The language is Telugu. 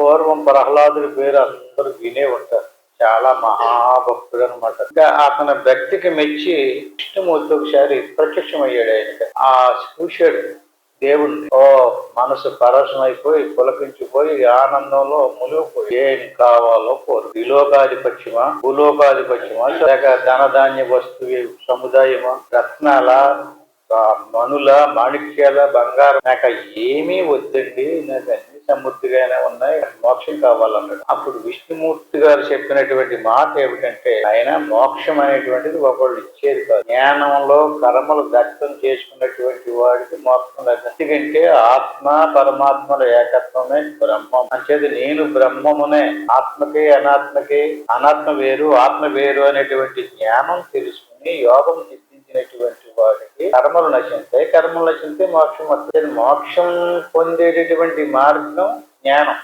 పూర్వం ప్రహ్లాదుడి పేరు అందరూ వినే ఉంటారు. చాలా మహాభక్తుడు అనమాట. ఇంకా అతని భక్తికి మెచ్చి విష్ణుమూర్తి ఒకసారి ప్రత్యక్షమయ్యాడు ఆయనకి. ఆ చూశాడు దేవుణ్ణి. మనసు పరవశం అయిపోయి పులకించిపోయి ఆనందంలో మునిగిపోయి ఏం కావాలో కోరు. విలోకాధిపత్యమా, భూలోకాధిపత్యమా, లేక ధనధాన్య వస్తువు సముదాయమా, రత్నాల, మణుల, మాణిక్యాల, బంగారం, నాకు ఏమీ వద్దండి, నాకు అన్ని సమృద్ధిగానే ఉన్నాయి, మోక్షం కావాలన్నాడు. అప్పుడు విష్ణుమూర్తి గారు చెప్పినటువంటి మాట ఏమిటంటే, ఆయన మోక్షం అనేటువంటిది ఒకళ్ళు ఇచ్చేది కాదు. జ్ఞానంలో కర్మలు దగ్ధం చేసుకున్నటువంటి వాడికి మోక్షం లేదు. ఎందుకంటే ఆత్మ పరమాత్మల ఏకత్వమే బ్రహ్మం. అంచేది నేను బ్రహ్మమునే, ఆత్మకి అనాత్మకి, అనాత్మ వేరు ఆత్మ వేరు అనేటువంటి జ్ఞానం తెలుసుకుని యోగం సిద్ధించినటువంటి వాడికి కర్మలు నశించాయి. కర్మలు నశించే మోక్షం వస్తుంది. మోక్షం పొందేటటువంటి మార్గం జ్ఞానం.